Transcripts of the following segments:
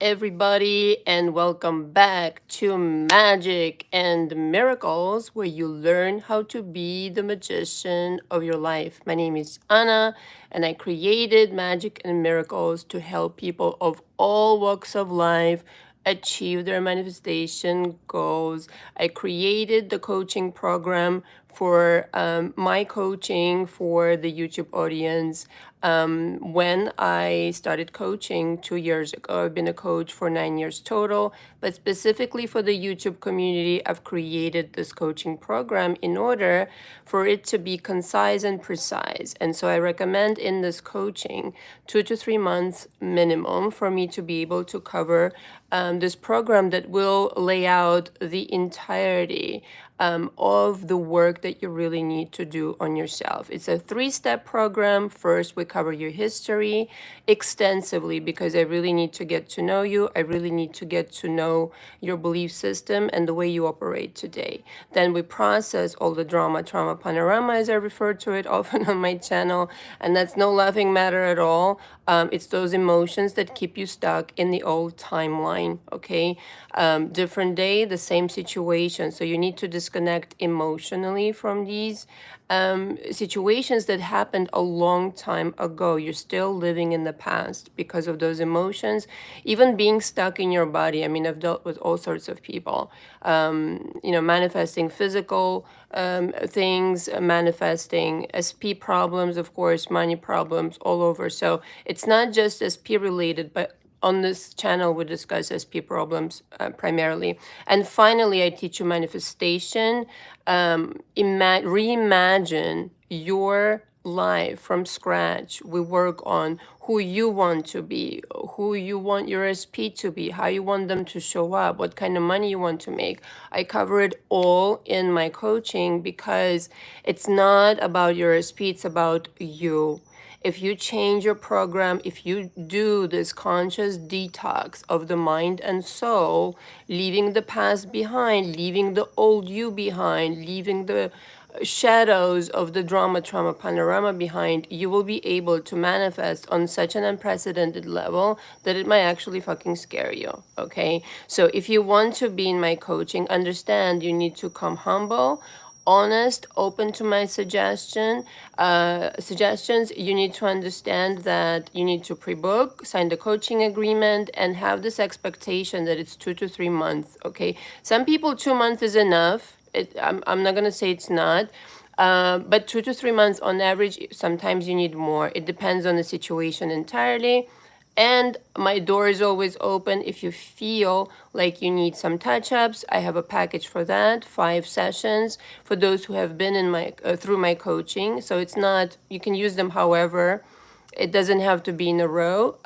everybody, and welcome back to Magic and Miracles, where you learn how to be the magician of your life. My name is Anna, and I created Magic and Miracles to help people of all walks of life achieve their manifestation goals. I created the coaching program for my coaching for the YouTube audience. When I started coaching 2 years ago, I've been a coach for 9 years total, but specifically for the YouTube community, I've created this coaching program in order for it to be concise and precise. And so I recommend in this coaching 2 to 3 months minimum for me to be able to cover this program that will lay out the entirety of the work that you really need to do on yourself. It's a 3-step program. First, we cover your history extensively because I really need to get to know you. I really need to get to know your belief system and the way you operate today. Then we process all the drama, trauma, panorama, as I refer to it often on my channel. And that's no laughing matter at all. It's those emotions that keep you stuck in the old timeline, okay? Different day, the same situation. So you need to disconnect emotionally from these situations that happened a long time ago. You're still living in the past because of those emotions, even being stuck in your body. I mean, I've dealt with all sorts of people, manifesting physical things, manifesting SP problems, of course, money problems all over. So it's not just SP related, but on this channel, we discuss SP problems primarily. And finally, I teach you manifestation. Reimagine your life from scratch. We work on who you want to be, who you want your SP to be, how you want them to show up, what kind of money you want to make. I cover it all in my coaching because it's not about your SP, it's about you. If you change your program, if you do this conscious detox of the mind and soul, leaving the past behind, leaving the old you behind, leaving the shadows of the drama, trauma, panorama behind, you will be able to manifest on such an unprecedented level that it might actually fucking scare you, okay? So if you want to be in my coaching, understand you need to come humble, honest, open to my suggestions. You need to understand that you need to pre-book, sign the coaching agreement, and have this expectation that it's 2 to 3 months. Okay, some people 2 months is enough. I'm not gonna say it's not. But 2 to 3 months on average, sometimes you need more. It depends on the situation entirely. And my door is always open if you feel like you need some touch-ups. I have a package for that, 5 sessions for those who have been in my through my coaching. So it's not, you can use them however. It doesn't have to be in a row.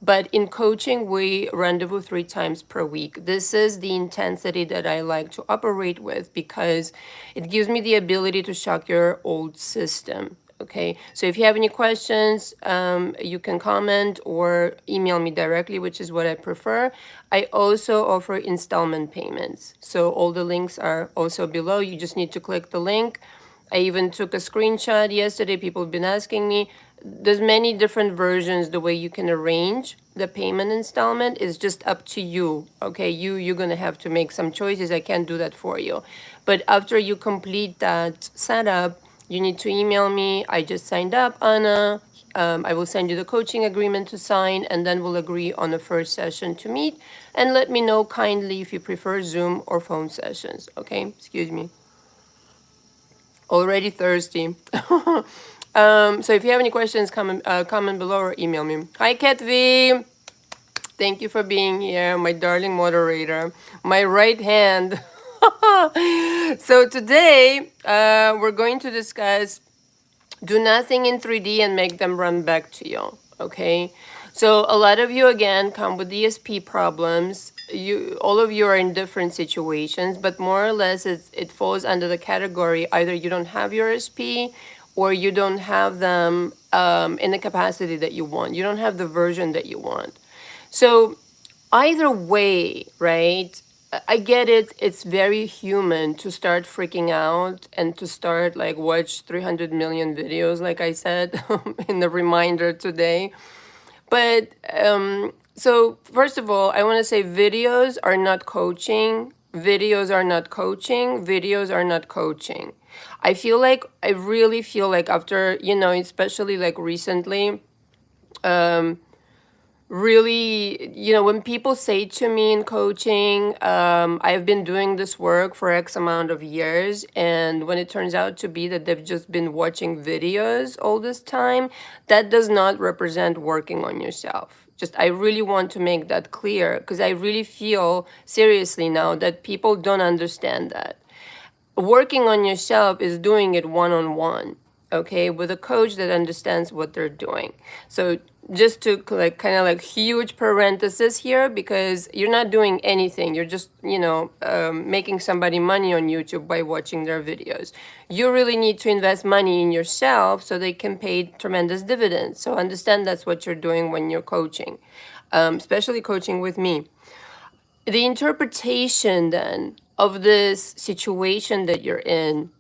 But in coaching, we rendezvous 3 times per week. This is the intensity that I like to operate with because it gives me the ability to shock your old system. Okay, so if you have any questions, you can comment or email me directly, which is what I prefer. I also offer installment payments. So all the links are also below. You just need to click the link. I even took a screenshot yesterday. People have been asking me. There's many different versions the way you can arrange the payment installment is just up to you. Okay, you're gonna have to make some choices. I can't do that for you. But after you complete that setup, you need to email me. I just signed up, Anna. I will send you the coaching agreement to sign, and then we'll agree on the first session to meet. And let me know kindly if you prefer Zoom or phone sessions. Okay, excuse me. Already thirsty. So if you have any questions, comment below or email me. Hi, Katvi. Thank you for being here, my darling moderator, my right hand. So today, we're going to discuss do nothing in 3D and make them run back to you, okay? So a lot of you, again, come with ESP problems. All of you are in different situations, but more or less it falls under the category either you don't have your SP or you don't have them in the capacity that you want. You don't have the version that you want. So either way, right? I get it. It's very human to start freaking out and to start like watch 300 million videos, like I said in the reminder today. But So first of all, I want to say videos are not coaching. Videos are not coaching. Videos are not coaching. I really feel like after, especially like recently, really, when people say to me in coaching, I've been doing this work for X amount of years, and when it turns out to be that they've just been watching videos all this time, that does not represent working on yourself. Just, I really want to make that clear because I really feel seriously now that people don't understand that working on yourself is doing it one-on-one, okay, with a coach that understands what they're doing. So just to like kind of like huge parenthesis here, because you're not doing anything, you're just making somebody money on YouTube by watching their videos. You really need to invest money in yourself so they can pay tremendous dividends. So understand that's what you're doing when you're coaching, especially coaching with me. The interpretation then of this situation that you're in,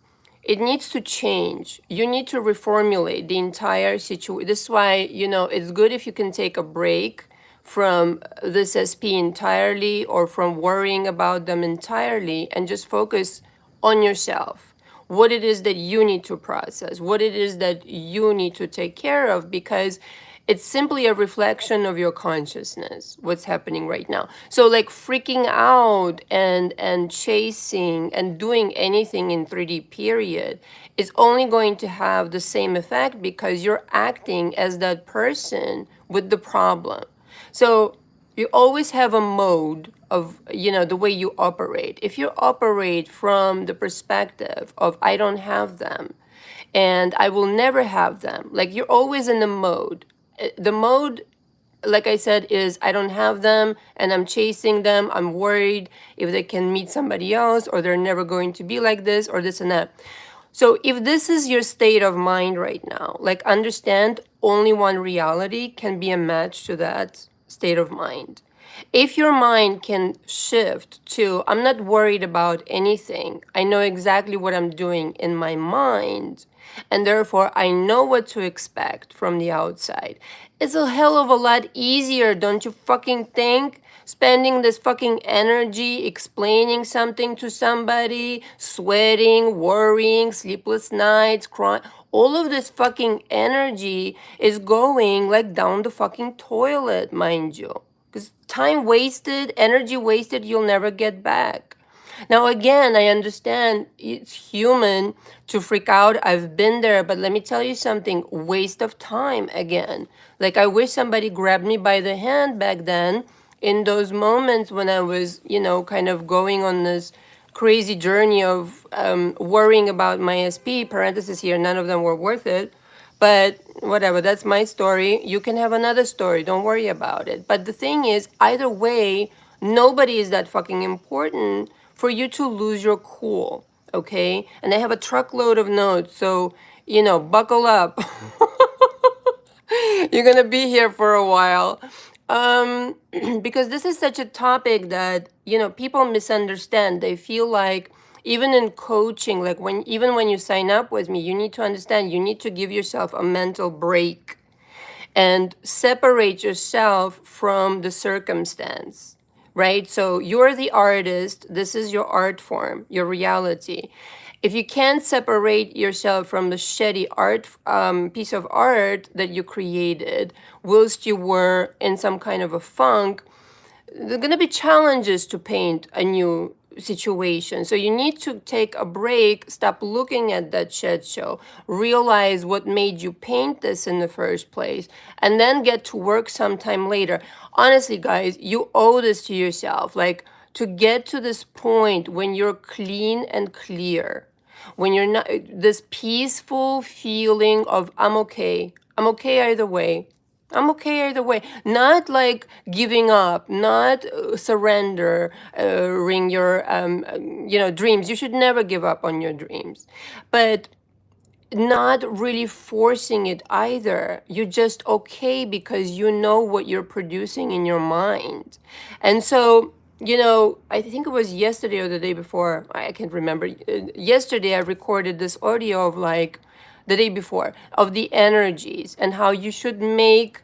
it needs to change. You need to reformulate the entire situation. This is why, it's good if you can take a break from this SP entirely or from worrying about them entirely and just focus on yourself. What it is that you need to process, what it is that you need to take care of, because it's simply a reflection of your consciousness, what's happening right now. So like freaking out and chasing and doing anything in 3D period is only going to have the same effect because you're acting as that person with the problem. So you always have a mode of, the way you operate. If you operate from the perspective of I don't have them and I will never have them, like you're always in the mode. The mode, like I said, is I don't have them and I'm chasing them. I'm worried if they can meet somebody else or they're never going to be like this or this and that. So if this is your state of mind right now, like understand only one reality can be a match to that state of mind. If your mind can shift to, I'm not worried about anything, I know exactly what I'm doing in my mind, and therefore I know what to expect from the outside. It's a hell of a lot easier, don't you fucking think? Spending this fucking energy explaining something to somebody, sweating, worrying, sleepless nights, crying. All of this fucking energy is going like down the fucking toilet, mind you. Because time wasted, energy wasted, you'll never get back. Now, again, I understand it's human to freak out. I've been there, but let me tell you something, waste of time again. Like, I wish somebody grabbed me by the hand back then in those moments when I was, kind of going on this crazy journey of worrying about my SP, parenthesis here, none of them were worth it. But whatever, that's my story. You can have another story. Don't worry about it. But the thing is, either way, nobody is that fucking important for you to lose your cool. Okay? And I have a truckload of notes. So, buckle up. You're going to be here for a while. Because this is such a topic that, people misunderstand. They feel like, even in coaching, like even when you sign up with me, you need to understand, you need to give yourself a mental break and separate yourself from the circumstance, right? So you're the artist, this is your art form, your reality. If you can't separate yourself from the shitty art piece of art that you created whilst you were in some kind of a funk, there are going to be challenges to paint a new situation. So you need to take a break, stop looking at that shit show, realize what made you paint this in the first place, and then get to work sometime later. Honestly, guys, you owe this to yourself. Like, to get to this point when you're clean and clear, when you're not, this peaceful feeling of I'm okay either way. I'm okay either way. Not like giving up, not surrendering your, dreams. You should never give up on your dreams. But not really forcing it either. You're just okay because you know what you're producing in your mind. And so, I think it was yesterday or the day before, I can't remember. Yesterday I recorded this audio of like, the day before, of the energies and how you should make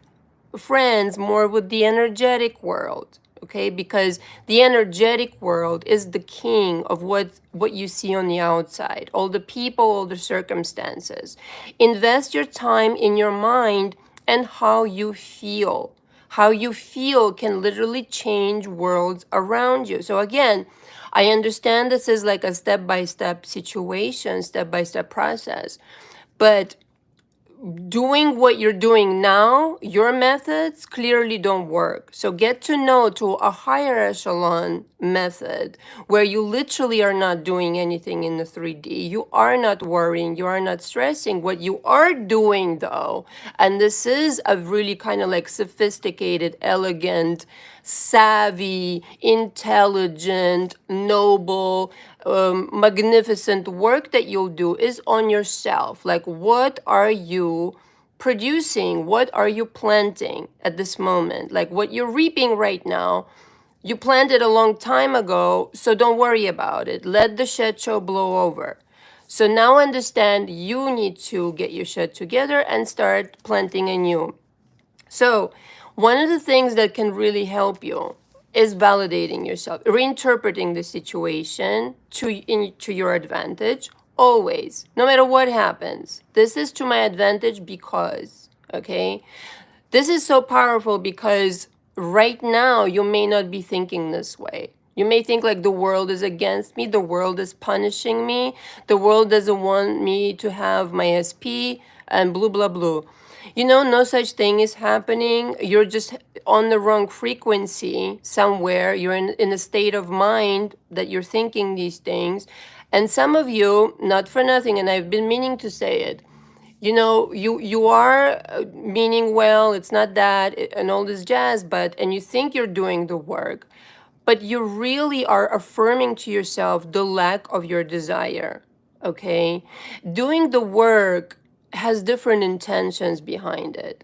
friends more with the energetic world, okay? Because the energetic world is the king of what you see on the outside, all the people, all the circumstances. Invest your time in your mind and how you feel. How you feel can literally change worlds around you. So again, I understand this is like a step-by-step situation, step-by-step process, but doing what you're doing now, your methods clearly don't work. So get to know to a higher echelon method where you literally are not doing anything in the 3D. You are not worrying, you are not stressing. What you are doing though, and this is a really kind of like sophisticated, elegant, savvy, intelligent, noble, magnificent work that you'll do is on yourself. Like, what are you producing? What are you planting at this moment? Like, what you're reaping right now, you planted a long time ago, so don't worry about it. Let the shit show blow over. So now understand you need to get your shit together and start planting anew. So, one of the things that can really help you is validating yourself, reinterpreting the situation to your advantage, always, no matter what happens. This is to my advantage because, okay? This is so powerful because right now you may not be thinking this way. You may think like the world is against me, the world is punishing me, the world doesn't want me to have my SP, and blah, blah, blah. You know, no such thing is happening. You're just on the wrong frequency somewhere. You're in a state of mind that you're thinking these things. And some of you, not for nothing, and I've been meaning to say it, you know, you are meaning well, it's not that, and all this jazz, but, and you think you're doing the work, but you really are affirming to yourself the lack of your desire, okay? Doing the work has different intentions behind it.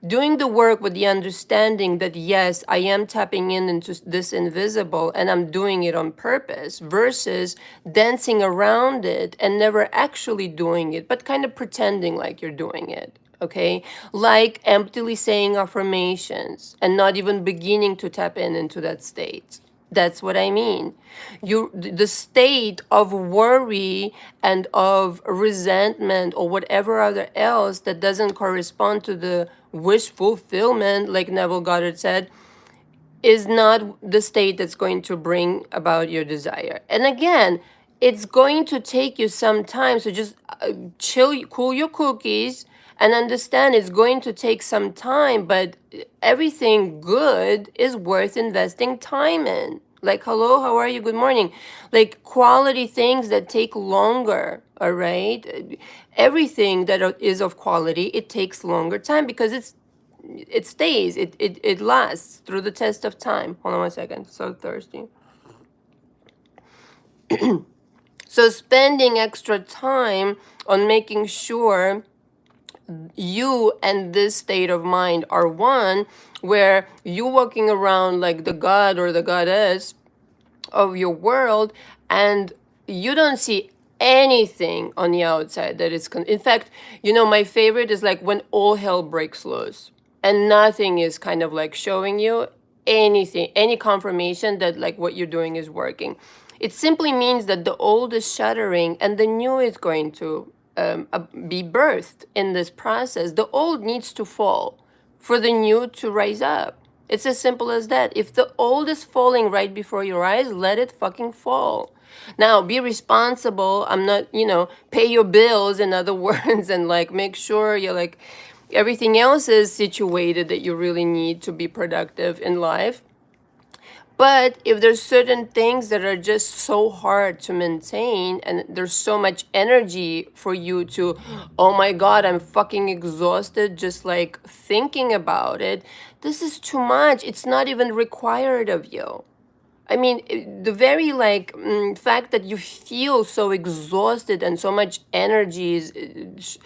Doing the work with the understanding that, yes, I am tapping into this invisible and I'm doing it on purpose versus dancing around it and never actually doing it, but kind of pretending like you're doing it. Okay, like emptily saying affirmations and not even beginning to tap into that state. That's what I mean. The state of worry and of resentment or whatever other else that doesn't correspond to the wish fulfillment, like Neville Goddard said, is not the state that's going to bring about your desire. And again, it's going to take you some time. So just chill, cool your cookies, and understand it's going to take some time, but everything good is worth investing time in. Like, hello, how are you? Good morning. Like, quality things that take longer, all right? Everything that is of quality, it takes longer time because it stays, it lasts through the test of time. Hold on 1 second, so thirsty. So spending extra time on making sure you and this state of mind are one, where you're walking around like the god or the goddess of your world, and you don't see anything on the outside that is in fact, you know, my favorite is like when all hell breaks loose and nothing is kind of like showing you anything, any confirmation that like what you're doing is working. It simply means that the old is shattering and the new is going to be birthed in this process. The old needs to fall for the new to rise up. It's as simple as that. If the old is falling right before your eyes, let it fucking fall. Now, be responsible. I'm not, you know, pay your bills, in other words, and like make sure you're like everything else is situated that you really need to be productive in life. But if there's certain things that are just so hard to maintain and there's so much energy for you to, oh my God, I'm fucking exhausted just like thinking about it, this is too much. It's not even required of you. I mean, the very like fact that you feel so exhausted and so much energy is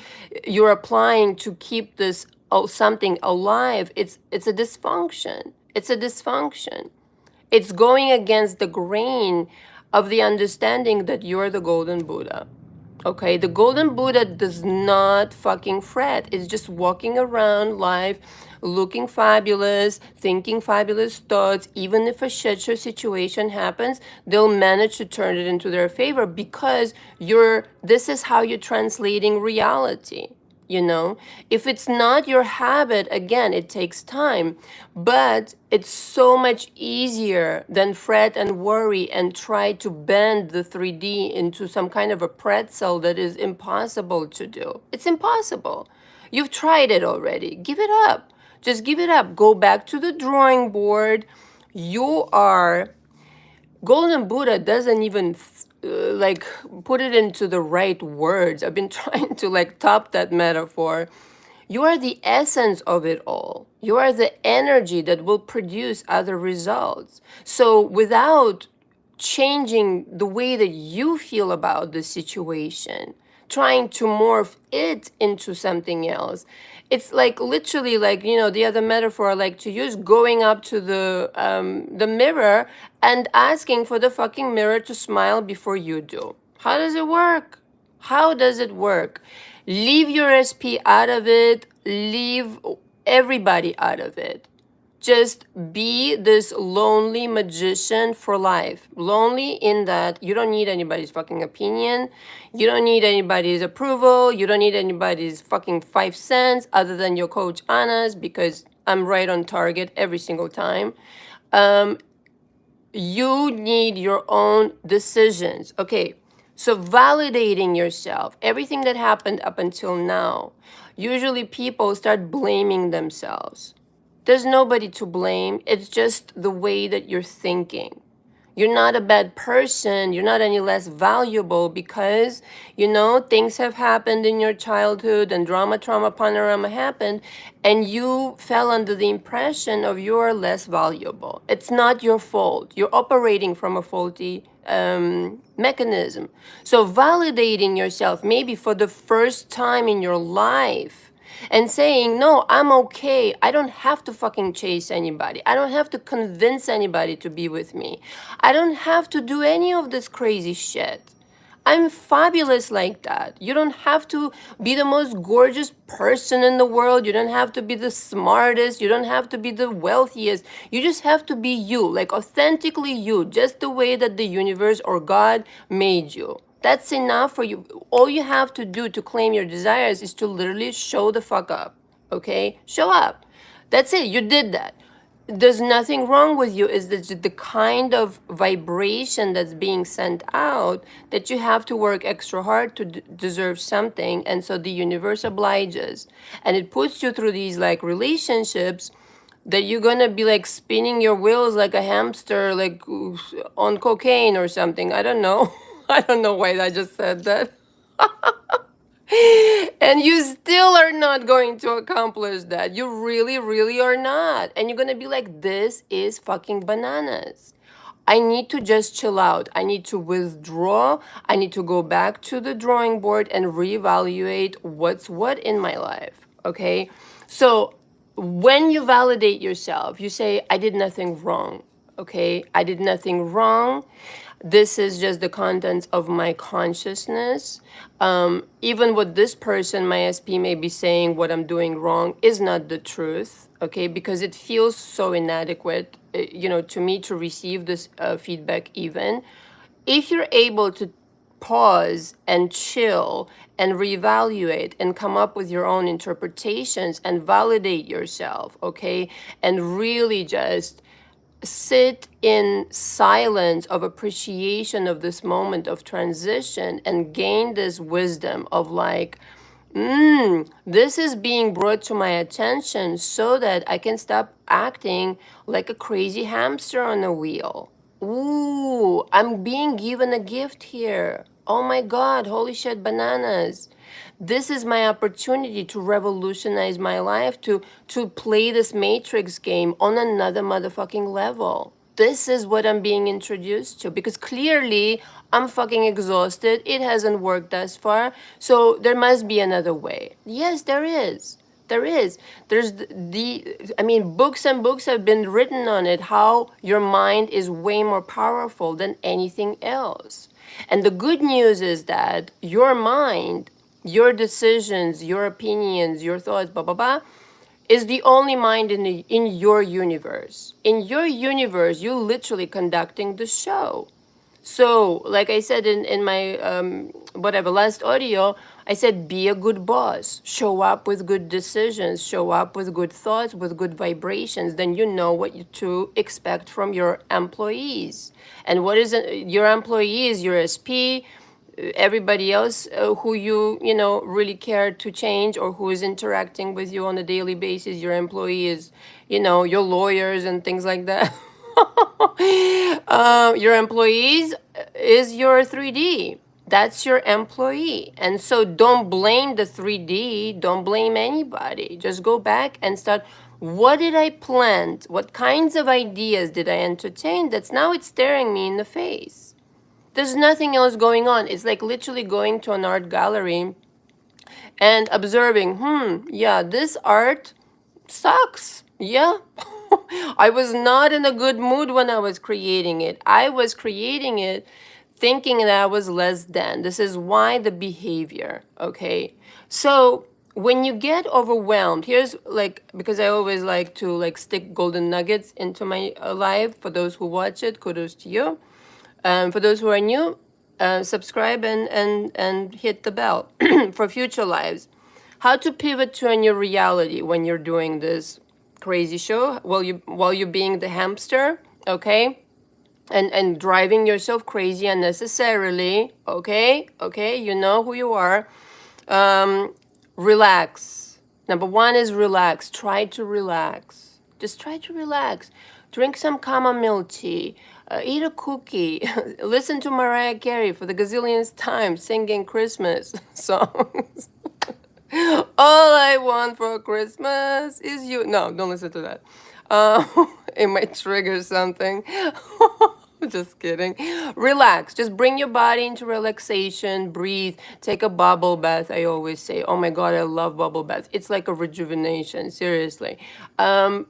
you're applying to keep this something alive, it's a dysfunction. It's a dysfunction. It's going against the grain of the understanding that you're the golden Buddha. Okay, the golden Buddha does not fucking fret. It's just walking around life looking fabulous, thinking fabulous thoughts. Even if a shit show situation happens, they'll manage to turn it into their favor because this is how you're translating reality. You know, if it's not your habit, again, it takes time, but it's so much easier than fret and worry and try to bend the 3D into some kind of a pretzel that is impossible to do. It's impossible. You've tried it already. Give it up. Just give it up. Go back to the drawing board. You are Golden Buddha doesn't even like put it into the right words. I've been trying to like top that metaphor. You are the essence of it all. You are the energy that will produce other results. So without changing the way that you feel about the situation, trying to morph it into something else. It's like literally like, you know, the other metaphor I like to use, going up to the mirror and asking for the fucking mirror to smile before you do. How does it work? How does it work? Leave your SP out of it. Leave everybody out of it. Just be this lonely magician for life. Lonely in that you don't need anybody's fucking opinion. You don't need anybody's approval. You don't need anybody's fucking 5 cents other than your coach Anna's, because I'm right on target every single time. You need your own decisions. Okay, so validating yourself, everything that happened up until now, usually people start blaming themselves. There's nobody to blame. It's just the way that you're thinking. You're not a bad person. You're not any less valuable because, you know, things have happened in your childhood and drama, trauma, panorama happened, and you fell under the impression of you're less valuable. It's not your fault. You're operating from a faulty mechanism. So validating yourself maybe for the first time in your life and saying, no, I'm okay. I don't have to fucking chase anybody. I don't have to convince anybody to be with me. I don't have to do any of this crazy shit. I'm fabulous like that. You don't have to be the most gorgeous person in the world. You don't have to be the smartest. You don't have to be the wealthiest. You just have to be you, like authentically you, just the way that the universe or God made you. That's enough for you. All you have to do to claim your desires is to literally show the fuck up, okay? Show up. That's it. You did that. There's nothing wrong with you. Is that the kind of vibration that's being sent out that you have to work extra hard to deserve something, and so the universe obliges, and it puts you through these like relationships that you're gonna be like spinning your wheels like a hamster, like on cocaine or something. I don't know. I don't know why I just said that. And you still are not going to accomplish that. You really, really are not. And you're going to be like, this is fucking bananas. I need to just chill out. I need to withdraw. I need to go back to the drawing board and reevaluate what's what in my life. Okay? So when you validate yourself, you say, I did nothing wrong. Okay? I did nothing wrong. This is just the contents of my consciousness. Even what this person, my SP, may be saying, what I'm doing wrong, is not the truth, okay? Because it feels so inadequate, you know, to me to receive this feedback even. If you're able to pause and chill and reevaluate and come up with your own interpretations and validate yourself, okay? And really just sit in silence of appreciation of this moment of transition and gain this wisdom of like, this is being brought to my attention so that I can stop acting like a crazy hamster on a wheel. Ooh, I'm being given a gift here. Oh my God, holy shit, bananas. This is my opportunity to revolutionize my life, to play this matrix game on another motherfucking level. This is what I'm being introduced to, because clearly I'm fucking exhausted. It hasn't worked thus far. So there must be another way. Yes, there is. There is. There's I mean, books and books have been written on it, how your mind is way more powerful than anything else. And the good news is that your mind, your decisions, your opinions, your thoughts, blah, blah, blah, is the only mind in your universe. In your universe, you're literally conducting the show. So, like I said in my whatever last audio, I said be a good boss. Show up with good decisions. Show up with good thoughts, with good vibrations. Then you know what to expect from your employees. And what is your employees? Your SP, everybody else who you know really care to change, or who is interacting with you on a daily basis. Your employees, you know, your lawyers and things like that. Your employees is your 3D. That's your employee. And so don't blame the 3D. Don't blame anybody. Just go back and start. What did I plant? What kinds of ideas did I entertain that's now it's staring me in the face? There's nothing else going on. It's like literally going to an art gallery and observing, yeah, this art sucks. Yeah. I was not in a good mood when I was creating it. I was creating it thinking that I was less than. This is why the behavior, okay? So when you get overwhelmed, here's like, because I always like to like stick golden nuggets into my life. For those who watch it, kudos to you. For those who are new, subscribe and hit the bell for future lives. How to pivot to a new reality when you're doing this crazy show while you're being the hamster, okay? And driving yourself crazy unnecessarily, okay? Okay, you know who you are. Relax. Number one is relax. Try to relax. Just try to relax. Drink some chamomile tea. Eat a cookie. Listen to Mariah Carey for the gazillionth time singing Christmas songs. All I want for Christmas is you. No, don't listen to that. It might trigger something. Just kidding. Relax. Just bring your body into relaxation. Breathe. Take a bubble bath. I always say, oh my God, I love bubble baths. It's like a rejuvenation. Seriously.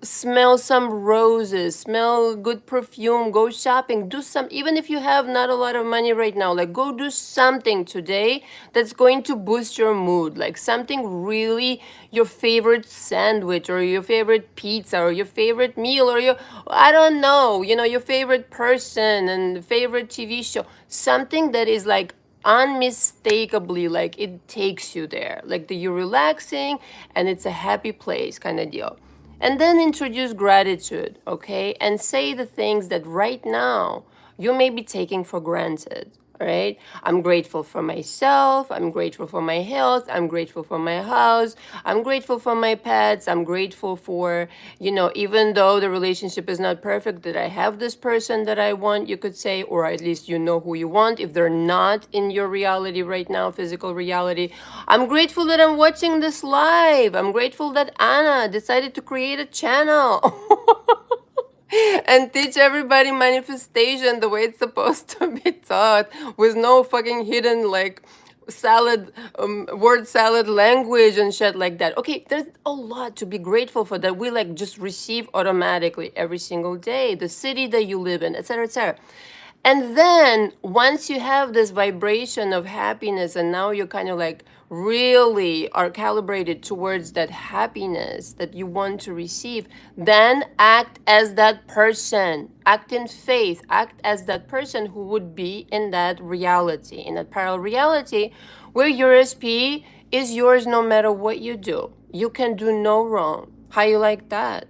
Smell some roses. Smell good perfume. Go shopping. Do some, even if you have not a lot of money right now, like go do something today that's going to boost your mood. Like something really, your favorite sandwich or your favorite pizza or your favorite meal or your, I don't know, you know, your favorite person and favorite TV show, something that is like unmistakably like it takes you there, like that you're relaxing and it's a happy place kind of deal. And then introduce gratitude, okay? And say the things that right now you may be taking for granted. Right? I'm grateful for myself. I'm grateful for my health. I'm grateful for my house. I'm grateful for my pets. I'm grateful for, you know, even though the relationship is not perfect, that I have this person that I want, you could say, or at least you know who you want if they're not in your reality right now, physical reality. I'm grateful that I'm watching this live. I'm grateful that Anna decided to create a channel. And teach everybody manifestation the way it's supposed to be taught, with no fucking hidden like salad word salad language and shit like that. Okay, there's a lot to be grateful for that we like just receive automatically every single day, the city that you live in, etc., etc. And then once you have this vibration of happiness and now you're kind of like really are calibrated towards that happiness that you want to receive, then act as that person. Act in faith. Act as that person who would be in that reality, in that parallel reality where your SP is yours no matter what you do. You can do no wrong. How you like that?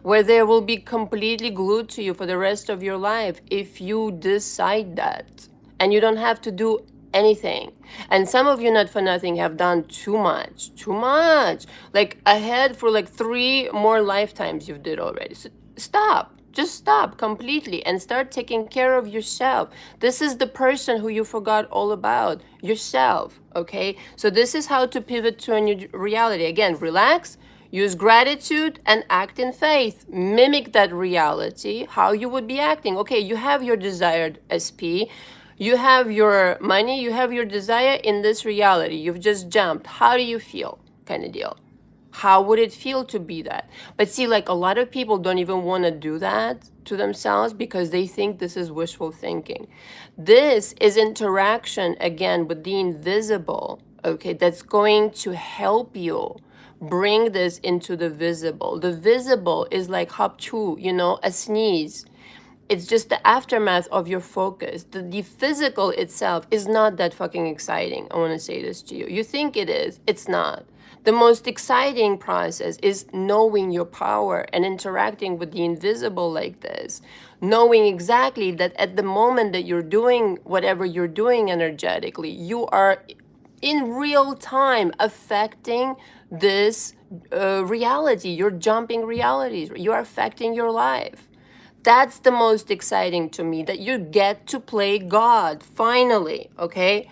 Where they will be completely glued to you for the rest of your life if you decide that. And you don't have to do anything. And some of you, not for nothing, have done too much. Like ahead for like 3 more lifetimes you've did already. So stop. Just stop completely and start taking care of yourself. This is the person who you forgot all about, yourself, okay? So this is how to pivot to a new reality. Again, relax. Use gratitude and act in faith. Mimic that reality, how you would be acting. Okay, you have your desired SP. You have your money. You have your desire in this reality. You've just jumped. How do you feel? Kind of deal. How would it feel to be that? But see, like a lot of people don't even want to do that to themselves because they think this is wishful thinking. This is interaction, again, with the invisible, okay, that's going to help you bring this into the visible. The visible is like hapchu, you know, a sneeze. It's just the aftermath of your focus. The physical itself is not that fucking exciting. I want to say this to you. You think it is, it's not. The most exciting process is knowing your power and interacting with the invisible like this. Knowing exactly that at the moment that you're doing whatever you're doing energetically, you are in real time affecting this reality. You're jumping realities. You are affecting your life. That's the most exciting to me, that you get to play God, finally, okay?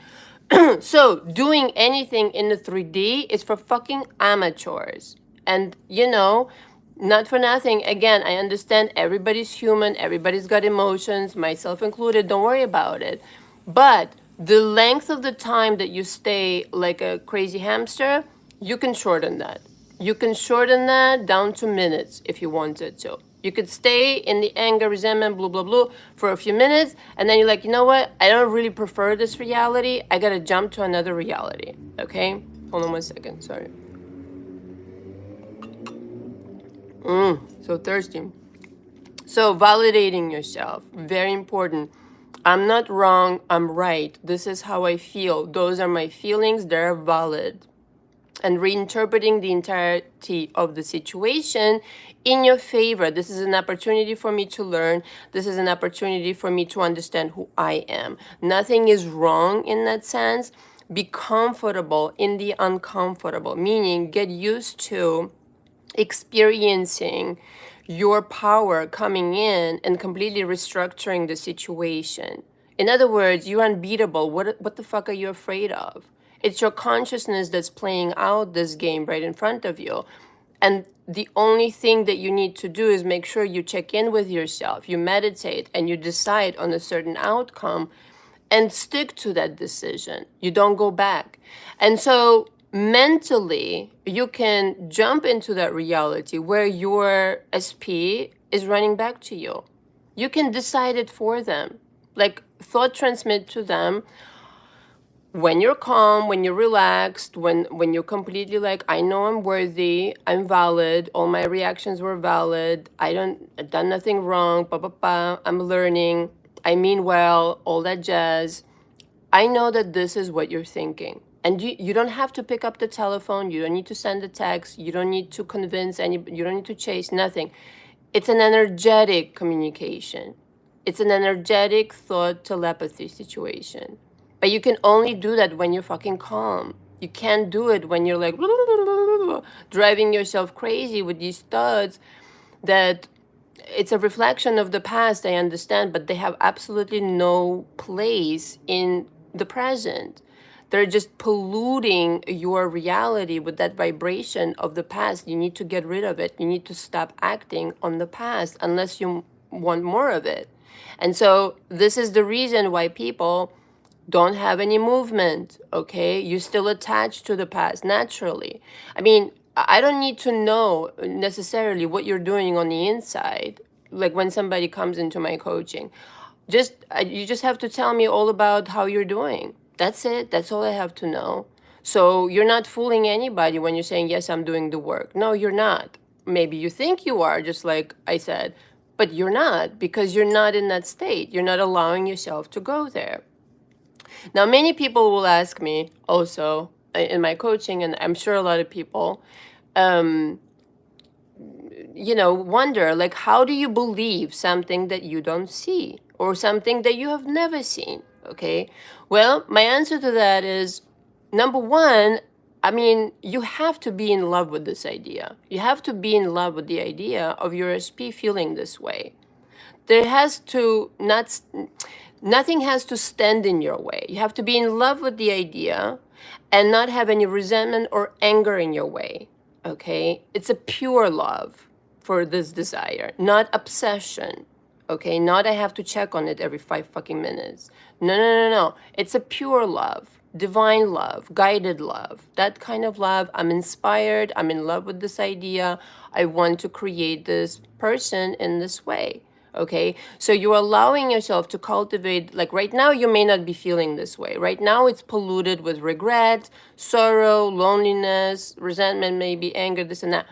So, doing anything in the 3D is for fucking amateurs. And, you know, not for nothing, again, I understand everybody's human, everybody's got emotions, myself included, don't worry about it. But the length of the time that you stay like a crazy hamster, you can shorten that. You can shorten that down to minutes if you wanted to. You could stay in the anger, resentment, blah, blah, blah, for a few minutes, and then you're like, you know what? I don't really prefer this reality. I gotta jump to another reality, okay? Hold on 1 second, sorry. So thirsty. So validating yourself, very important. I'm not wrong, I'm right. This is how I feel. Those are my feelings, they're valid. And reinterpreting the entirety of the situation in your favor. This is an opportunity for me to learn. This is an opportunity for me to understand who I am. Nothing is wrong in that sense. Be comfortable in the uncomfortable, meaning get used to experiencing your power coming in and completely restructuring the situation. In other words, you're unbeatable. What the fuck are you afraid of? It's your consciousness that's playing out this game right in front of you. And the only thing that you need to do is make sure you check in with yourself, you meditate, and you decide on a certain outcome and stick to that decision. You don't go back. And so mentally, you can jump into that reality where your SP is running back to you. You can decide it for them. Like, thought transmit to them when you're calm, when you're relaxed, when you're completely like, I know I'm worthy, I'm valid, all my reactions were valid, I've done nothing wrong, I'm learning, I mean well, all that jazz. I know that this is what you're thinking. And you don't have to pick up the telephone, you don't need to send a text, you don't need to convince anybody, you don't need to chase, nothing. It's an energetic communication. It's an energetic thought telepathy situation. But you can only do that when you're fucking calm. You can't do it when you're like driving yourself crazy with these thoughts that it's a reflection of the past, I understand, but they have absolutely no place in the present. They're just polluting your reality with that vibration of the past. You need to get rid of it. You need to stop acting on the past unless you want more of it. And so this is the reason why people don't have any movement, okay? You're still attached to the past naturally. I mean, I don't need to know necessarily what you're doing on the inside. Like when somebody comes into my coaching, you just have to tell me all about how you're doing. That's it. That's all I have to know. So you're not fooling anybody when you're saying, yes, I'm doing the work. No, you're not. Maybe you think you are, just like I said, but you're not, because you're not in that state. You're not allowing yourself to go there. Now, many people will ask me also in my coaching, and I'm sure a lot of people, wonder, like, how do you believe something that you don't see or something that you have never seen? Okay. Well, my answer to that is, number one, I mean, you have to be in love with this idea. You have to be in love with the idea of your SP feeling this way. Nothing has to stand in your way. You have to be in love with the idea and not have any resentment or anger in your way, okay? It's a pure love for this desire, not obsession, okay? Not I have to check on it every 5 fucking minutes. No. It's a pure love, divine love, guided love. That kind of love, I'm inspired, I'm in love with this idea. I want to create this person in this way. Okay, so you're allowing yourself to cultivate, like right now, you may not be feeling this way. Right now, it's polluted with regret, sorrow, loneliness, resentment, maybe anger, this and that.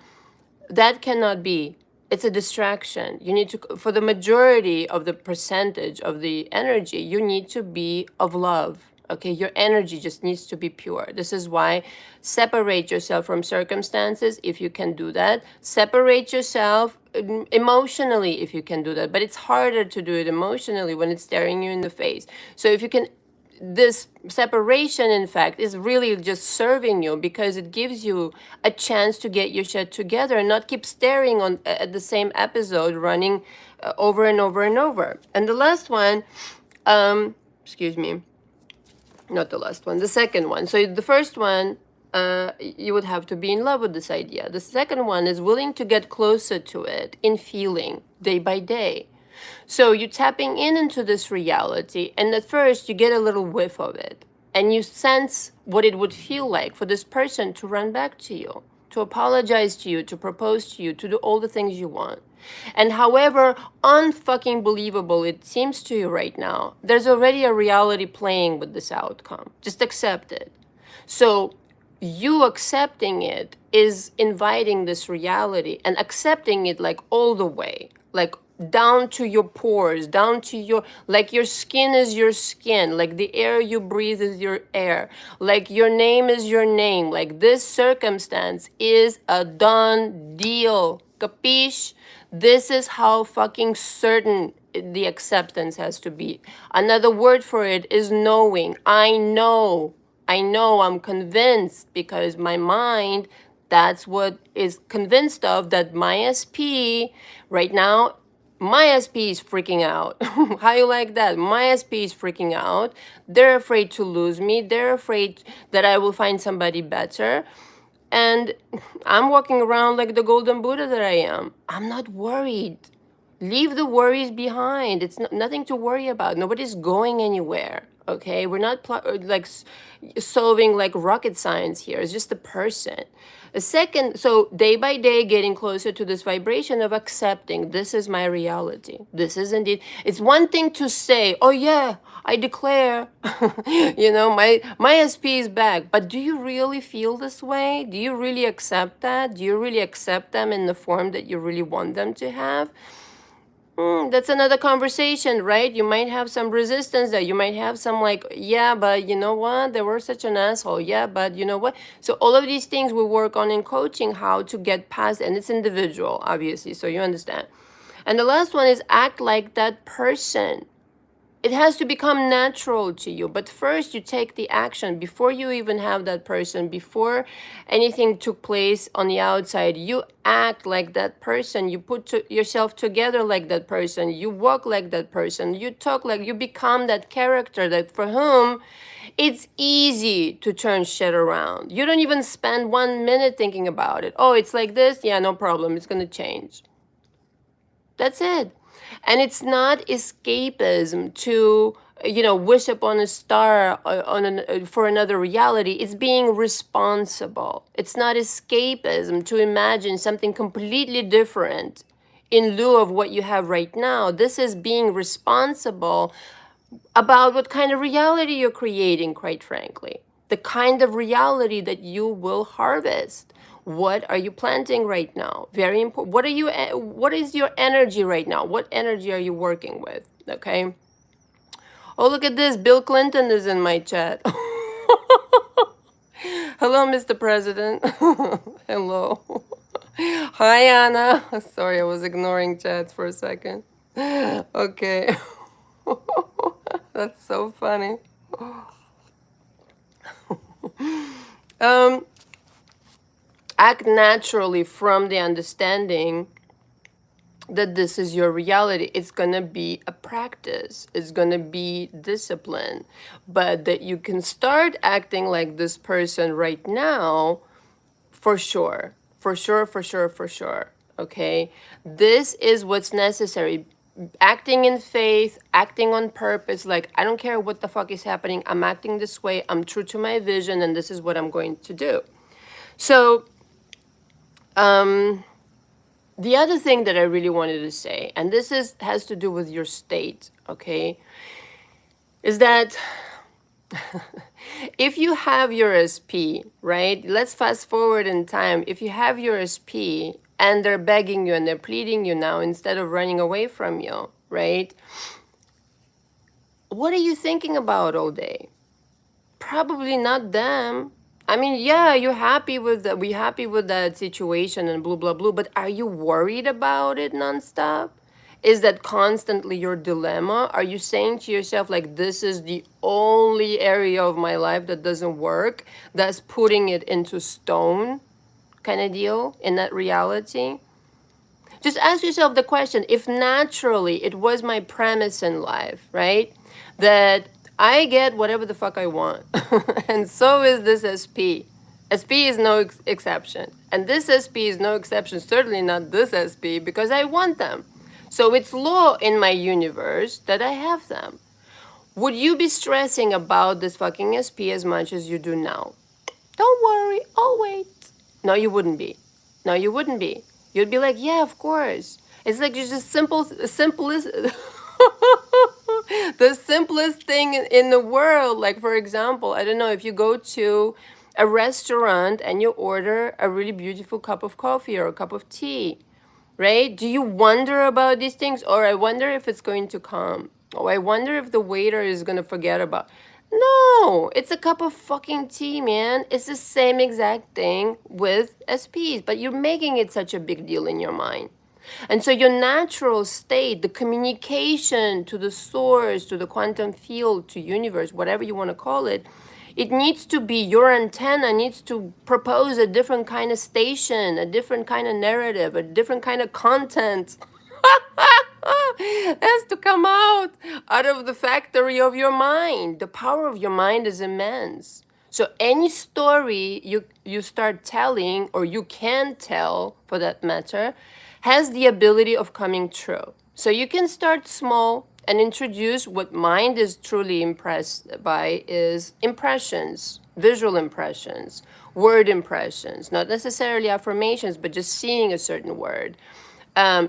That cannot be. It's a distraction. You need to, for the majority of the percentage of the energy, you need to be of love. Okay, your energy just needs to be pure. This is why separate yourself from circumstances if you can do that. Separate yourself emotionally if you can do that. But it's harder to do it emotionally when it's staring you in the face. So if you can, this separation, in fact, is really just serving you because it gives you a chance to get your shit together and not keep staring on at the same episode running over and over and over. And the last one, excuse me, not the last one, the second one. So the first one, you would have to be in love with this idea. The second one is willing to get closer to it in feeling day by day. So you're tapping into this reality, and at first you get a little whiff of it, and you sense what it would feel like for this person to run back to you, to apologize to you, to propose to you, to do all the things you want. And however unfucking believable it seems to you right now, there's already a reality playing with this outcome. Just accept it. So you accepting it is inviting this reality, and accepting it like all the way, like down to your pores, down to your, like your skin is your skin, like the air you breathe is your air, like your name is your name, like this circumstance is a done deal. Capiche? This is how fucking certain the acceptance has to be. Another word for it is knowing. I know, I'm convinced, because my mind, that's what is convinced of, that my SP right now, my SP is freaking out. How you like that? My SP is freaking out. They're afraid to lose me. They're afraid that I will find somebody better. And I'm walking around like the golden Buddha that I am. I'm not worried. Leave the worries behind. It's nothing to worry about. Nobody's going anywhere. Okay, we're not solving like rocket science here. It's just a person. A second, so day by day, getting closer to this vibration of accepting this is my reality. This is indeed. It's one thing to say, "Oh yeah, I declare," my SP is back. But do you really feel this way? Do you really accept that? Do you really accept them in the form that you really want them to have? That's another conversation, right? You might have some resistance there. You might have some like, yeah, but you know what? They were such an asshole. Yeah, but you know what? So all of these things we work on in coaching, how to get past, and it's individual, obviously, so you understand. And the last one is act like that person. It has to become natural to you. But first you take the action before you even have that person, before anything took place on the outside. You act like that person. You put yourself together like that person. You walk like that person. You talk like, you become that character that for whom it's easy to turn shit around. You don't even spend 1 minute thinking about it. Oh, it's like this? Yeah, no problem. It's going to change. That's it. And it's not escapism to, wish upon a star for another reality. It's being responsible. It's not escapism to imagine something completely different in lieu of what you have right now. This is being responsible about what kind of reality you're creating, quite frankly. The kind of reality that you will harvest. What are you planting right now? Very important. What is your energy right now? What energy are you working with? Okay. Oh, look at this. Bill Clinton is in my chat. Hello, Mr. President. Hello. Hi, Anna. Sorry, I was ignoring chats for a second. Okay. That's so funny. Act naturally from the understanding that this is your reality. It's going to be a practice. It's going to be discipline. But that you can start acting like this person right now, for sure. For sure, for sure, for sure. Okay? This is what's necessary. Acting in faith, acting on purpose, like, I don't care what the fuck is happening. I'm acting this way. I'm true to my vision, and this is what I'm going to do. So, The other thing that I really wanted to say, and this has to do with your state, okay, is that if you have your SP, right? Let's fast forward in time. If you have your SP and they're begging you and they're pleading you now instead of running away from you, right? What are you thinking about all day? Probably not them. I mean, yeah, you're happy with that. We're happy with that situation and blah, blah, blah. But are you worried about it nonstop? Is that constantly your dilemma? Are you saying to yourself, like, this is the only area of my life that doesn't work? That's putting it into stone kind of deal in that reality? Just ask yourself the question, if naturally it was my premise in life, right? That I get whatever the fuck I want. And so is this SP. SP is no exception. And this SP is no exception, certainly not this SP, because I want them. So it's law in my universe that I have them. Would you be stressing about this fucking SP as much as you do now? Don't worry, I'll wait. No, you wouldn't be. No, you wouldn't be. You'd be like, yeah, of course. It's like it's just simplest, the simplest thing in the world. Like, for example, I don't know, if you go to a restaurant and you order a really beautiful cup of coffee or a cup of tea, right? Do you wonder about these things? Or I wonder if it's going to come. Oh, I wonder if the waiter is going to forget about. No, it's a cup of fucking tea, man. It's the same exact thing with SPs, but you're making it such a big deal in your mind. And so your natural state, the communication to the source, to the quantum field, to universe, whatever you want to call it, it needs to be, your antenna needs to propose a different kind of station, a different kind of narrative, a different kind of content. Has to come out of the factory of your mind. The power of your mind is immense. So any story you start telling, or you can tell for that matter, has the ability of coming true. So you can start small and introduce what mind is truly impressed by is impressions, visual impressions, word impressions, not necessarily affirmations, but just seeing a certain word.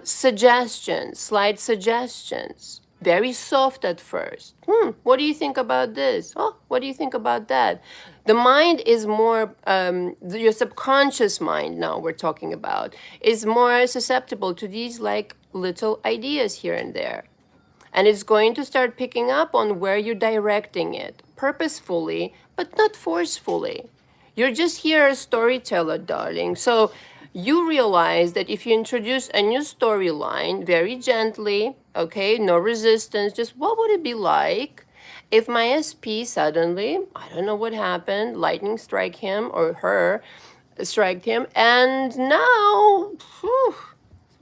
Suggestions, slight suggestions, very soft at first. What do you think about this? Oh, what do you think about that? The mind is more, your subconscious mind now we're talking about, is more susceptible to these like little ideas here and there. And it's going to start picking up on where you're directing it, purposefully, but not forcefully. You're just here a storyteller, darling. So you realize that if you introduce a new storyline very gently, okay, no resistance, just what would it be like if my SP suddenly, I don't know what happened, lightning strike him or her, strike him, and now,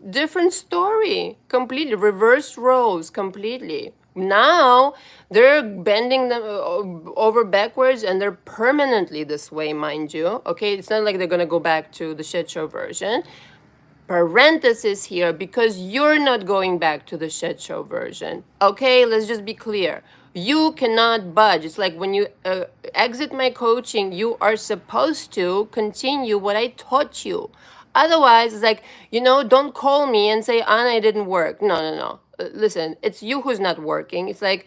different story, completely, reversed roles completely. Now they're bending them over backwards, and they're permanently this way, mind you. Okay, it's not like they're gonna go back to the shit show version. Parenthesis here, because you're not going back to the shit show version. Okay, let's just be clear. You cannot budge. It's like when you exit my coaching, you are supposed to continue what I taught you. Otherwise, it's like, don't call me and say, Anna, it didn't work. No. Listen, it's you who's not working. It's like,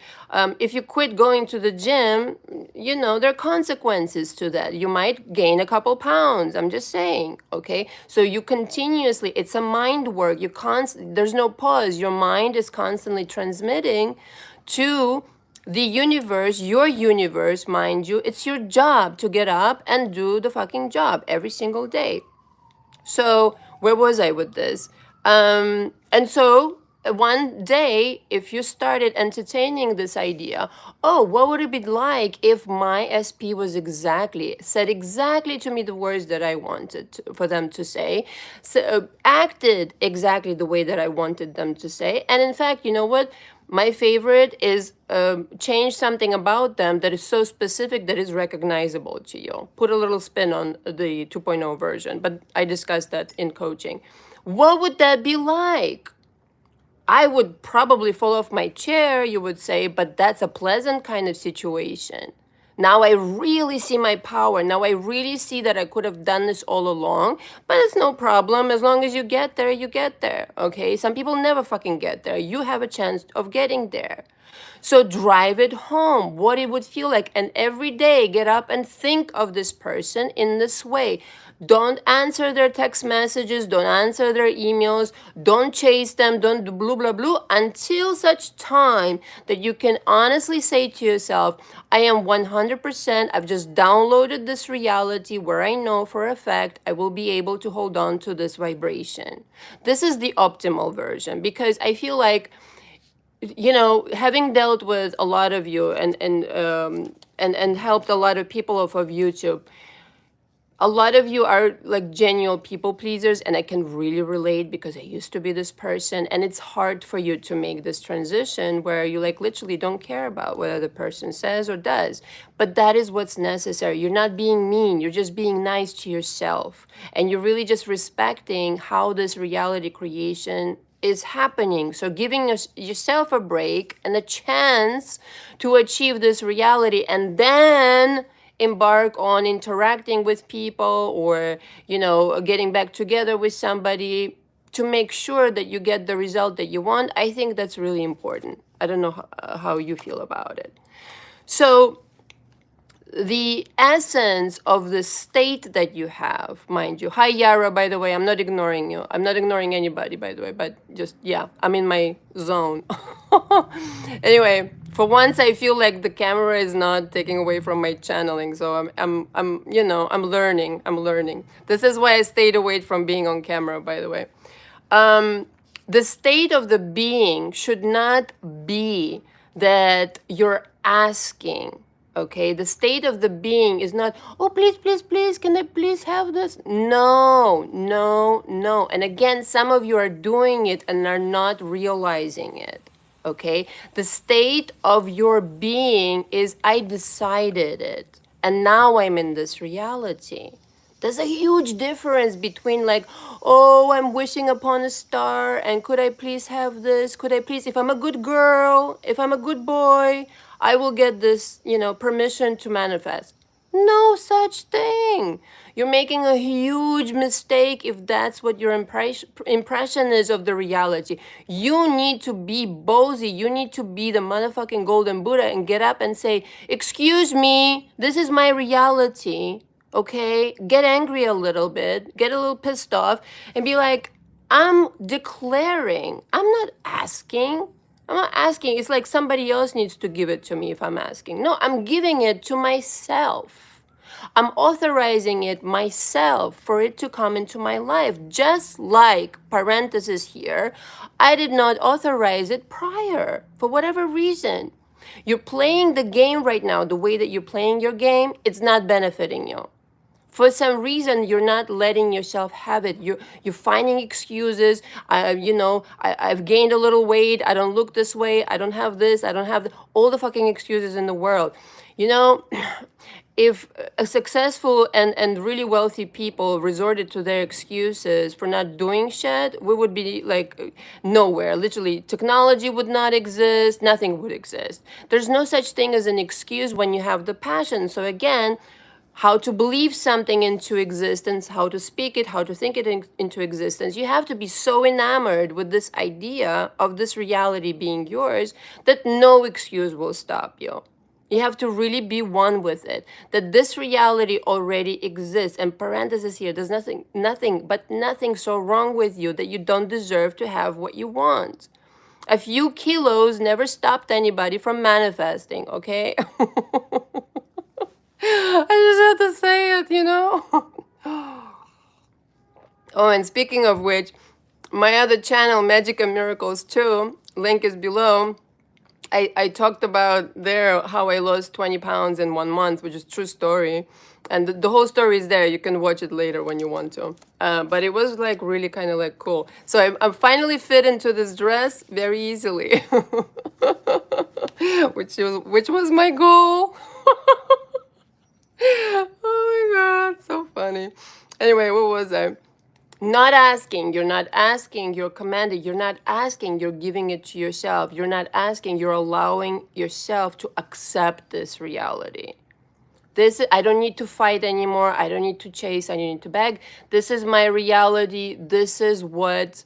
if you quit going to the gym, there are consequences to that. You might gain a couple pounds. I'm just saying, okay? So you continuously, it's a mind work. There's no pause. Your mind is constantly transmitting to the universe, your universe, mind you. It's your job to get up and do the fucking job every single day. So where was I with this? And so one day, if you started entertaining this idea, oh, what would it be like if my SP was said exactly to me the words that I wanted for them to say, acted exactly the way that I wanted them to say. And in fact, you know what? My favorite is change something about them that is so specific that is recognizable to you. Put a little spin on the 2.0 version, but I discussed that in coaching. What would that be like? I would probably fall off my chair, you would say, but that's a pleasant kind of situation. Now I really see my power. Now I really see that I could have done this all along, but it's no problem. As long as you get there, you get there. Okay? Some people never fucking get there. You have a chance of getting there. So drive it home, what it would feel like. And every day get up and think of this person in this way. Don't answer their text messages, don't answer their emails, don't chase them, don't do blah, blah, blah, until such time that you can honestly say to yourself, I am 100%, I've just downloaded this reality where I know for a fact I will be able to hold on to this vibration. This is the optimal version, because I feel like, having dealt with a lot of you and helped a lot of people off of YouTube, a lot of you are like genuine people pleasers, and I can really relate because I used to be this person, and it's hard for you to make this transition where you like literally don't care about what the person says or does. But that is what's necessary. You're not being mean, you're just being nice to yourself, and you're really just respecting how this reality creation is happening. So giving yourself a break and a chance to achieve this reality, and then embark on interacting with people, or getting back together with somebody to make sure that you get the result that you want. I think that's really important. I don't know how you feel about it. So the essence of the state that you have, mind you. Hi, Yara, by the way. I'm not ignoring you. I'm not ignoring anybody, by the way, but just, yeah, I'm in my zone. Anyway, for once, I feel like the camera is not taking away from my channeling. So I'm learning. I'm learning. This is why I stayed away from being on camera, by the way. The state of the being should not be that you're asking. Okay, the state of the being is not, oh, please, please, please, can I please have this? No, no, no. And again, some of you are doing it and are not realizing it. Okay, the state of your being is, I decided it, and now I'm in this reality. There's a huge difference between like, oh, I'm wishing upon a star, and could I please have this? Could I please, if I'm a good girl, if I'm a good boy, I will get this, permission to manifest. No such thing. You're making a huge mistake if that's what your impression is of the reality. You need to be ballsy. You need to be the motherfucking golden Buddha and get up and say, excuse me, this is my reality. Okay, get angry a little bit, get a little pissed off, and be like, I'm declaring, I'm not asking. I'm not asking. It's like somebody else needs to give it to me if I'm asking. No, I'm giving it to myself. I'm authorizing it myself for it to come into my life. Just like, parenthesis here, I did not authorize it prior for whatever reason. You're playing the game right now the way that you're playing your game. It's not benefiting you. For some reason, you're not letting yourself have it. You're finding excuses. I've gained a little weight. I don't look this way. I don't have this. I don't have all the fucking excuses in the world. If a successful and really wealthy people resorted to their excuses for not doing shit, we would be like nowhere. Literally, technology would not exist. Nothing would exist. There's no such thing as an excuse when you have the passion. So again, how to believe something into existence, how to speak it, how to think it into existence. You have to be so enamored with this idea of this reality being yours that no excuse will stop you. You have to really be one with it, that this reality already exists. And parenthesis here, there's nothing so wrong with you that you don't deserve to have what you want. A few kilos never stopped anybody from manifesting, okay? I just had to say it. Oh, and speaking of which, my other channel, Magic&Miracles 2, link is below. I talked about there how I lost 20 pounds in 1 month, which is true story. And the whole story is there. You can watch it later when you want to. But it was like really kind of like cool. So I finally fit into this dress very easily, which was my goal. Oh my God, so funny. Anyway, what was I? Not asking, you're not asking, you're commanding, you're not asking, you're giving it to yourself. You're not asking, you're allowing yourself to accept this reality. I don't need to fight anymore. I don't need to chase. I don't need to beg. This is my reality. This is what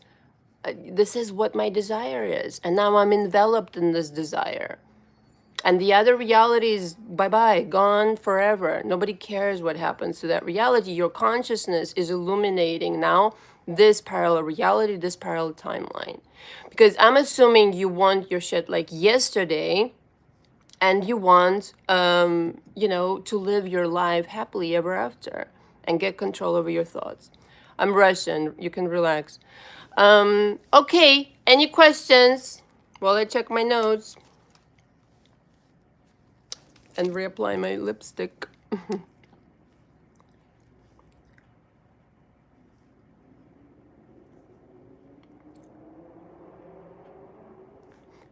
my desire is. And now I'm enveloped in this desire. And the other reality is bye-bye, gone forever. Nobody cares what happens to that reality. Your consciousness is illuminating now this parallel reality, this parallel timeline. Because I'm assuming you want your shit like yesterday, and you want, to live your life happily ever after and get control over your thoughts. I'm Russian. You can relax. Okay. Any questions while I check my notes and reapply my lipstick?